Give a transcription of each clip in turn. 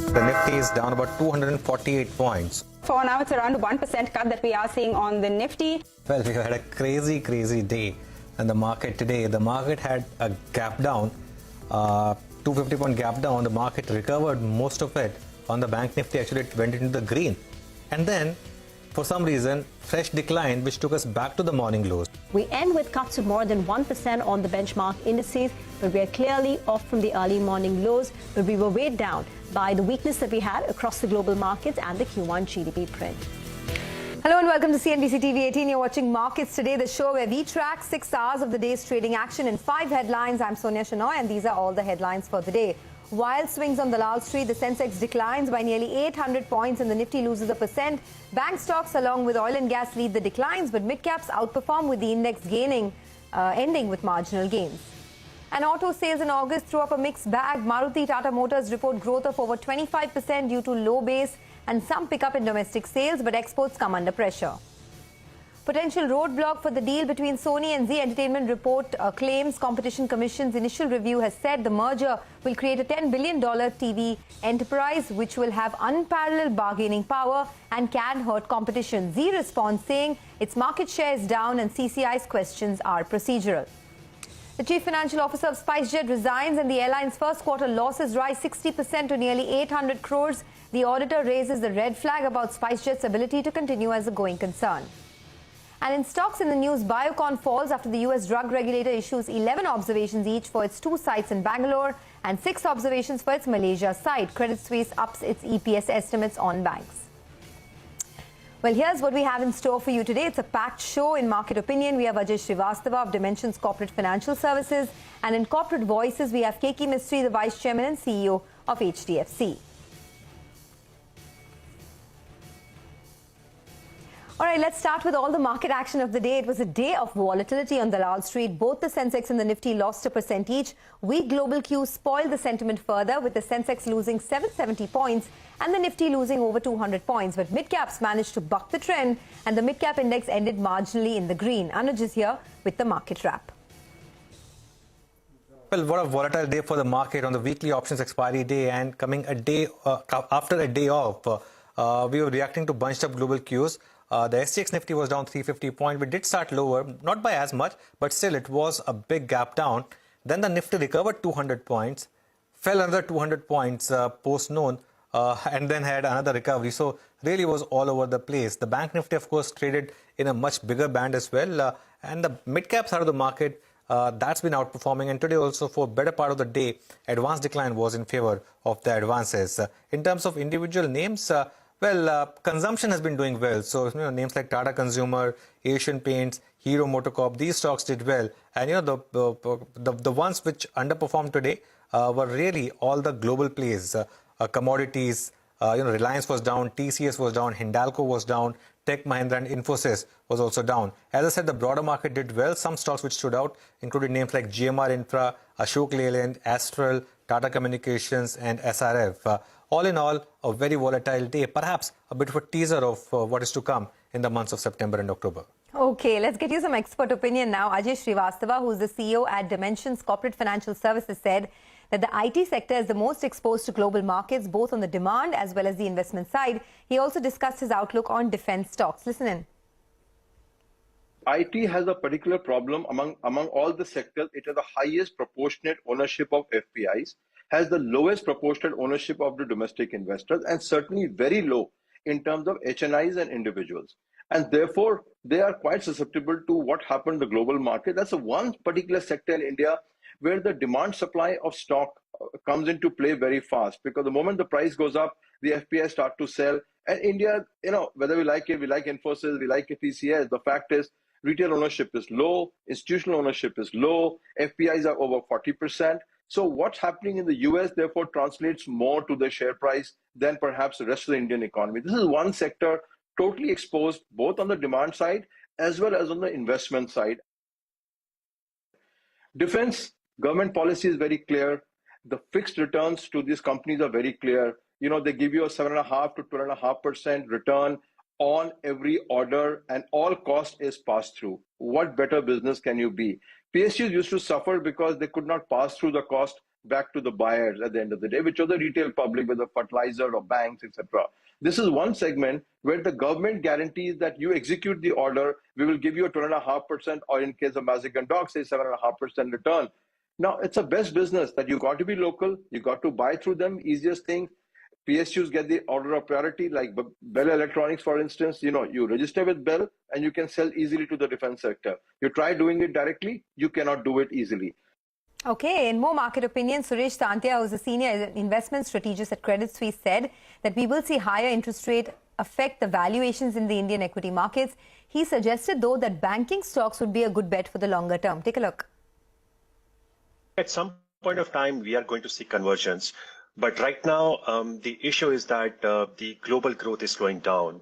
The Nifty is down about 248 points. For now, it's around 1% cut that we are seeing on the Nifty. Well, we had a crazy day in the market today. The market had a gap down, 250-point gap down. The market recovered most of it. On the Bank Nifty, actually, it went into the green. And then, for some reason, fresh decline, which took us back to the morning lows. We end with cuts of more than 1% on the benchmark indices, but we are clearly off from the early morning lows, but we were weighed down by the weakness that we had across the global markets and the Q1 GDP print. Hello and welcome to CNBC-TV18. You're watching Markets Today, the show where we track 6 hours of the day's trading action in 5 headlines. I'm Sonia Shenoy, and these are all the headlines for the day. Wild swings on the Lal Street. The Sensex declines by nearly 800 points and the Nifty loses 1%. Bank stocks along with oil and gas lead the declines, but mid-caps outperform with the index gaining, ending with marginal gains. And auto sales in August threw up a mixed bag. Maruti Tata Motors report growth of over 25% due to low base and some pickup in domestic sales, but exports come under pressure. Potential roadblock for the deal between Sony and Zee Entertainment report claims Competition Commission's initial review has said the merger will create a $10 billion TV enterprise which will have unparalleled bargaining power and can hurt competition. Zee responds saying its market share is down and CCI's questions are procedural. The Chief Financial Officer of SpiceJet resigns and the airline's first quarter losses rise 60% to nearly 800 crores. The auditor raises the red flag about SpiceJet's ability to continue as a going concern. And in stocks in the news, Biocon falls after the US drug regulator issues 11 observations each for its 2 sites in Bangalore and 6 observations for its Malaysia site. Credit Suisse ups its EPS estimates on banks. Well, here's what we have in store for you today. It's a packed show. In Market Opinion, we have Ajay Srivastava of Dimensions Corporate Financial Services. And in Corporate Voices, we have Keki Mistry, the Vice Chairman and CEO of HDFC. All right, let's start with all the market action of the day. It was a day of volatility on the Lal Street. Both the Sensex and the Nifty lost 1% each. Weak global cues spoiled the sentiment further, with the Sensex losing 770 points and the Nifty losing over 200 points. But mid-caps managed to buck the trend, and the mid-cap index ended marginally in the green. Anuj is here with the market wrap. Well, what a volatile day for the market on the weekly options expiry day, and coming a day after a day off. We were reacting to bunched up global cues. The SGX Nifty was down 350 points. We did start lower, not by as much, but still it was a big gap down. Then the Nifty recovered 200 points, fell another 200 points post-noon, and then had another recovery. So really was all over the place. The Bank Nifty, of course, traded in a much bigger band as well. And the mid-cap side of the market, that's been outperforming. And today also, for a better part of the day, advance decline was in favor of the advances. In terms of individual names, consumption has been doing well. So, names like Tata Consumer, Asian Paints, Hero MotoCorp, these stocks did well. And, the ones which underperformed today were really all the global plays. Commodities, Reliance was down, TCS was down, Hindalco was down, Tech Mahindra and Infosys was also down. As I said, the broader market did well. Some stocks which stood out included names like GMR Infra, Ashok Leyland, Astral, Tata Communications and SRF. All in all, a very volatile day, perhaps a bit of a teaser of what is to come in the months of September and October. Okay, let's get you some expert opinion now. Ajay Srivastava, who's the CEO at Dimensions Corporate Financial Services, said that the IT sector is the most exposed to global markets, both on the demand as well as the investment side. He also discussed his outlook on defense stocks. Listen in. IT has a particular problem among all the sectors. It has the highest proportionate ownership of FPIs, has the lowest proportionate ownership of the domestic investors, and certainly very low in terms of HNIs and individuals. And therefore, they are quite susceptible to what happened in the global market. That's the one particular sector in India where the demand supply of stock comes into play very fast, because the moment the price goes up, the FPIs start to sell. And India, whether we like it, we like Infosys, we like TCS, the fact is retail ownership is low, institutional ownership is low, FPIs are over 40%. So what's happening in the US therefore translates more to the share price than perhaps the rest of the Indian economy. This is one sector totally exposed both on the demand side as well as on the investment side. Defense, government policy is very clear. The fixed returns to these companies are very clear. They give you a 7.5% to 12.5% return on every order, and all cost is passed through. What better business can you be? PSUs used to suffer because they could not pass through the cost back to the buyers at the end of the day, which are the retail public, whether fertilizer or banks, etc. This is one segment where the government guarantees that you execute the order, we will give you a 12.5%, or in case of Mazigan Dog, say 7.5% return. Now, it's a best business that you got to be local, you got to buy through them, easiest thing. PSUs get the order of priority, like Bell Electronics, for instance. You register with Bell and you can sell easily to the defense sector. You try doing it directly, you cannot do it easily. Okay, in more market opinion, Suresh Tantia, who's a senior investment strategist at Credit Suisse, said that we will see higher interest rate affect the valuations in the Indian equity markets. He suggested, though, that banking stocks would be a good bet for the longer term. Take a look. At some point of time, we are going to see convergence. But right now, the issue is that the global growth is slowing down.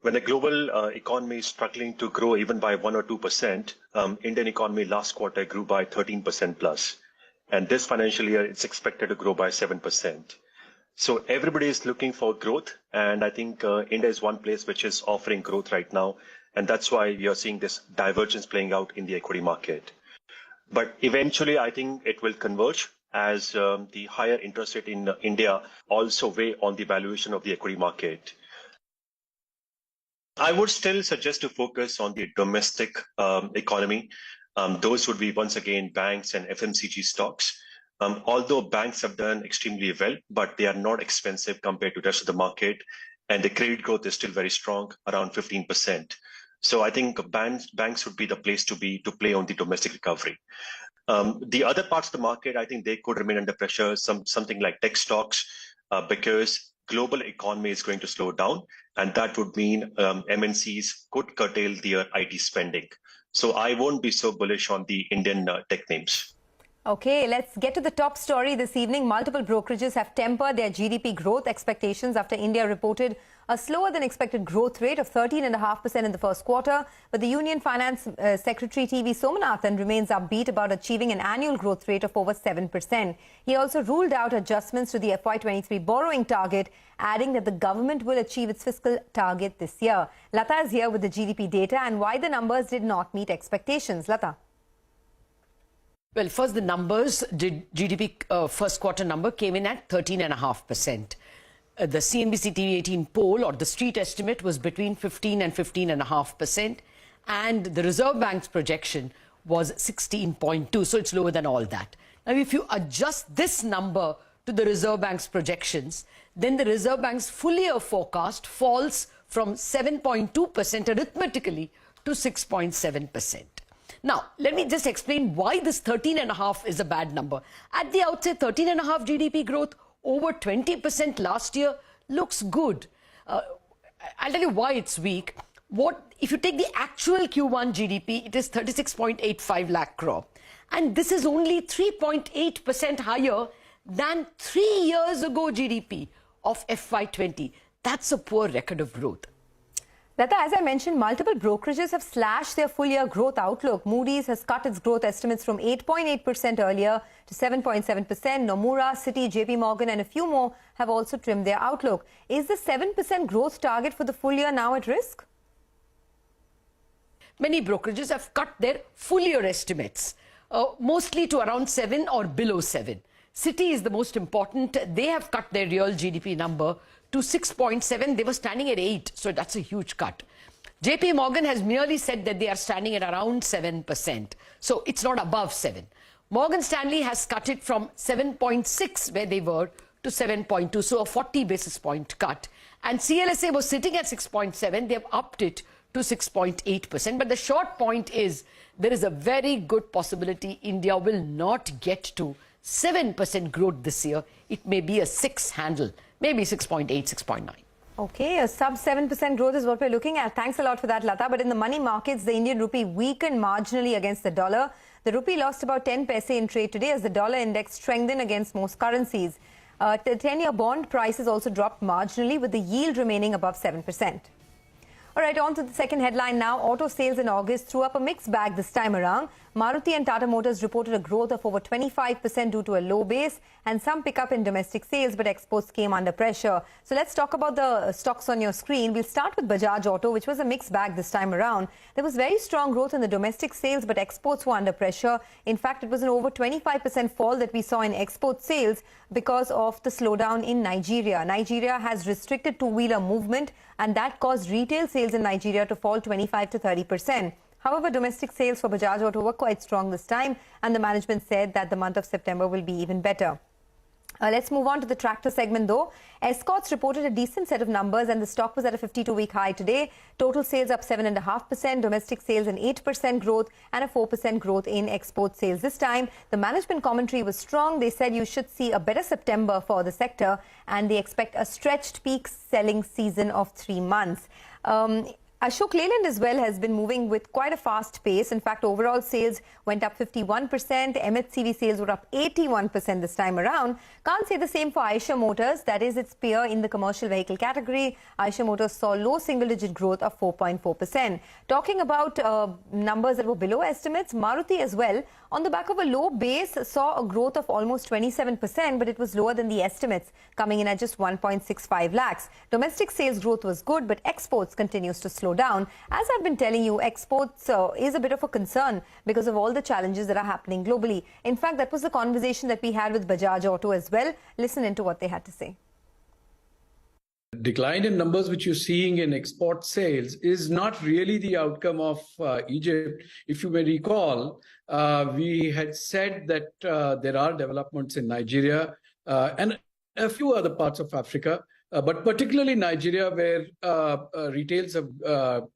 When the global economy is struggling to grow even by 1 or 2%, Indian economy last quarter grew by 13% plus. And this financial year, it's expected to grow by 7%. So everybody is looking for growth. And I think India is one place which is offering growth right now. And that's why you're seeing this divergence playing out in the equity market. But eventually, I think it will converge as the higher interest rate in India also weigh on the valuation of the equity market. I would still suggest to focus on the domestic economy. Those would be, once again, banks and FMCG stocks. Although banks have done extremely well, but they are not expensive compared to the rest of the market. And the credit growth is still very strong, around 15%. So I think banks would be the place to play on the domestic recovery. The other parts of the market, I think they could remain under pressure, something like tech stocks, because global economy is going to slow down, and that would mean MNCs could curtail their IT spending. So I won't be so bullish on the Indian tech names. Okay, let's get to the top story this evening. Multiple brokerages have tempered their GDP growth expectations after India reported a slower than expected growth rate of 13.5% in the first quarter. But the Union Finance Secretary T.V. Somanathan remains upbeat about achieving an annual growth rate of over 7%. He also ruled out adjustments to the FY23 borrowing target, adding that the government will achieve its fiscal target this year. Lata is here with the GDP data and why the numbers did not meet expectations. Lata. Well, first the numbers, GDP first quarter number came in at 13.5%. The CNBC-TV18 poll, or the street estimate, was between 15 and 15.5%. And the Reserve Bank's projection was 16.2, so it's lower than all that. Now, if you adjust this number to the Reserve Bank's projections, then the Reserve Bank's full year forecast falls from 7.2% arithmetically to 6.7%. Now, let me just explain why this 13.5 is a bad number. At the outset, 13.5 GDP growth over 20% last year looks good. I'll tell you why it's weak. If you take the actual Q1 GDP, it is 36.85 lakh crore. And this is only 3.8% higher than 3 years ago GDP of FY20. That's a poor record of growth. Lata, as I mentioned, multiple brokerages have slashed their full-year growth outlook. Moody's has cut its growth estimates from 8.8% earlier to 7.7%. Nomura, Citi, JP Morgan and a few more have also trimmed their outlook. Is the 7% growth target for the full year now at risk? Many brokerages have cut their full-year estimates, mostly to around 7 or below 7. Citi is the most important. They have cut their real GDP number to 6.7. They were standing at 8, so that's a huge cut. JP Morgan has merely said that they are standing at around 7%, so it's not above 7. Morgan Stanley has cut it from 7.6, where they were, to 7.2, so a 40 basis point cut. And CLSA was sitting at 6.7. They've upped it to 6.8%. But the short point is there is a very good possibility India will not get to 7% growth this year. It may be a 6 handle. Maybe 6.8, 6.9. Okay, a sub 7% growth is what we're looking at. Thanks a lot for that, Lata. But in the money markets, the Indian rupee weakened marginally against the dollar. The rupee lost about 10 paise in trade today as the dollar index strengthened against most currencies. The 10-year bond prices also dropped marginally, with the yield remaining above 7%. All right, on to the second headline now. Auto sales in August threw up a mixed bag this time around, Maruti and Tata Motors reported a growth of over 25% due to a low base and some pickup in domestic sales, but exports came under pressure. So let's talk about the stocks on your screen. We'll start with Bajaj Auto, which was a mixed bag this time around. There was very strong growth in the domestic sales, but exports were under pressure. In fact, it was an over 25% fall that we saw in export sales because of the slowdown in Nigeria. Nigeria has restricted two-wheeler movement, and that caused retail sales in Nigeria to fall 25 to 30%. However, domestic sales for Bajaj Auto were quite strong this time, and the management said that the month of September will be even better. Let's move on to the tractor segment though. Escorts reported a decent set of numbers and the stock was at a 52-week high today. Total sales up 7.5%, domestic sales an 8% growth and a 4% growth in export sales. This time, the management commentary was strong. They said you should see a better September for the sector and they expect a stretched peak selling season of 3 months. Ashok Leyland as well has been moving with quite a fast pace. In fact, overall sales went up 51%. MHCV sales were up 81% this time around. Can't say the same for Eicher Motors. That is its peer in the commercial vehicle category. Eicher Motors saw low single-digit growth of 4.4%. Talking about numbers that were below estimates, Maruti as well, on the back of a low base, saw a growth of almost 27%, but it was lower than the estimates, coming in at just 1.65 lakhs. Domestic sales growth was good, but exports continues to slow down. As I've been telling you, exports is a bit of a concern because of all the challenges that are happening globally. In fact, that was the conversation that we had with Bajaj Auto as well. Listen into what they had to say. Decline in numbers which you're seeing in export sales is not really the outcome of Egypt. If you may recall, we had said that there are developments in Nigeria and a few other parts of Africa, but particularly Nigeria, where retails have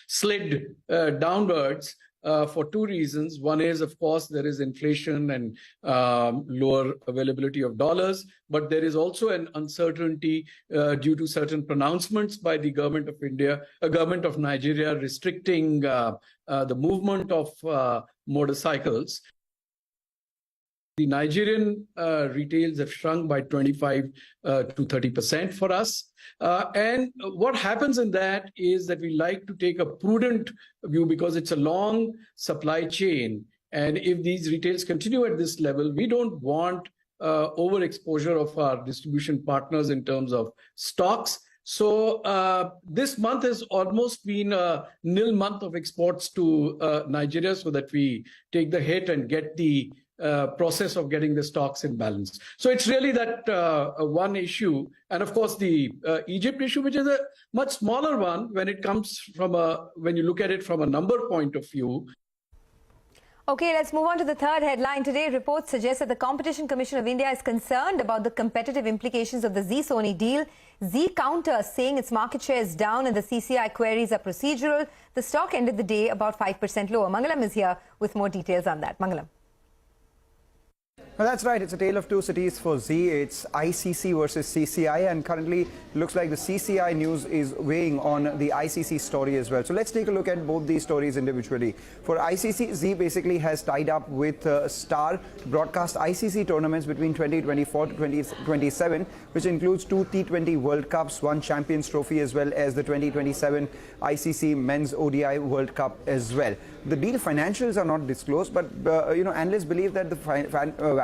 slid downwards for 2 reasons. One is, of course, there is inflation and lower availability of dollars, but there is also an uncertainty due to certain pronouncements by the government of India, government of Nigeria, restricting the movement of motorcycles. The Nigerian retails have shrunk by 25 to 30% for us. And what happens in that is that we like to take a prudent view because it's a long supply chain. And if these retails continue at this level, we don't want overexposure of our distribution partners in terms of stocks. So this month has almost been a nil month of exports to Nigeria so that we take the hit and get the process of getting the stocks in balance. So it's really that one issue. And of course, the Egypt issue, which is a much smaller one when it comes from when you look at it from a number point of view. Okay, let's move on to the third headline today. Reports suggest that the Competition Commission of India is concerned about the competitive implications of the Zee-Sony deal. Zee counters saying its market share is down and the CCI queries are procedural. The stock ended the day about 5% lower. Mangalam is here with more details on that. Mangalam. Well, that's right. It's a tale of two cities for Zee. It's ICC versus CCI, and currently looks like the CCI news is weighing on the ICC story as well. So let's take a look at both these stories individually. For ICC, Zee basically has tied up with Star to broadcast ICC tournaments between 2024 to 2027, which includes 2 T20 World Cups, 1 Champions Trophy, as well as the 2027 ICC Men's ODI World Cup as well. The deal financials are not disclosed, but analysts believe that the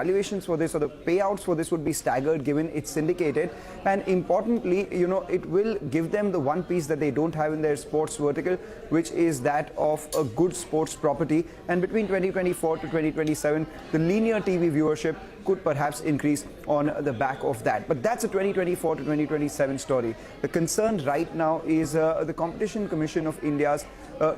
valuations for this or the payouts for this would be staggered given it's syndicated, and importantly, it will give them the one piece that they don't have in their sports vertical, which is that of a good sports property. And between 2024 to 2027, the linear TV viewership could perhaps increase on the back of that. But that's a 2024 to 2027 story. The concern right now is the Competition Commission of India's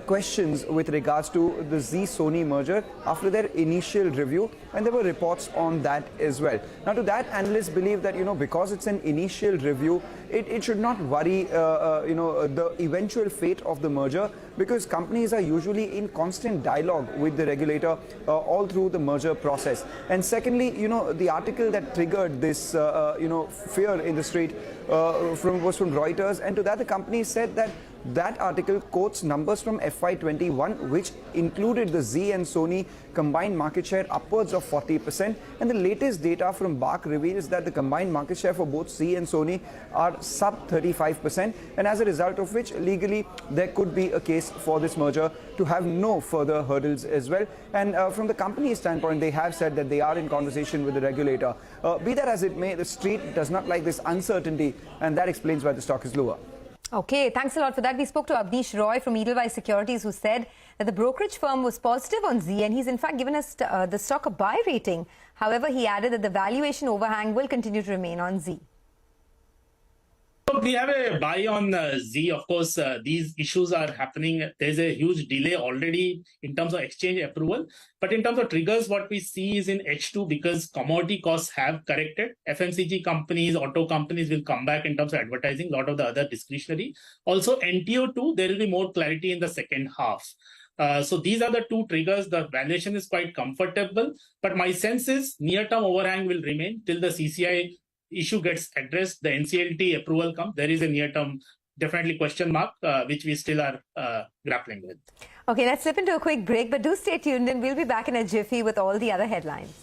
questions with regards to the Zee-Sony merger after their initial review, and there were reports on that as well. Now, to that, analysts believe that because it's an initial review, it should not worry the eventual fate of the merger, because companies are usually in constant dialogue with the regulator all through the merger process. And secondly, the article that triggered this fear in the street was from Reuters, and to that the company said that That article quotes numbers from FY21, which included the Zee and Sony combined market share upwards of 40%. And the latest data from BARC reveals that the combined market share for both Zee and Sony are sub 35%. And as a result of which, legally, there could be a case for this merger to have no further hurdles as well. And from the company's standpoint, they have said that they are in conversation with the regulator. Be that as it may, the street does not like this uncertainty, and that explains why the stock is lower. Okay, thanks a lot for that. We spoke to Abneesh Roy from Edelweiss Securities, who said that the brokerage firm was positive on Zee, and he's in fact given us the stock a buy rating. However, he added that the valuation overhang will continue to remain on Zee. We have a buy on Zee. Of course, these issues are happening. There's a huge delay already in terms of exchange approval. But in terms of triggers, what we see is in H2, because commodity costs have corrected, FMCG companies, auto companies will come back in terms of advertising, a lot of the other discretionary. Also, NTO2, there will be more clarity in the second half. So these are the two triggers. The valuation is quite comfortable. But my sense is near-term overhang will remain till the CCI issue gets addressed, the NCLT approval comes. There is a near-term, definitely question mark, which we still are grappling with. Okay, let's slip into a quick break, but do stay tuned and we'll be back in a jiffy with all the other headlines.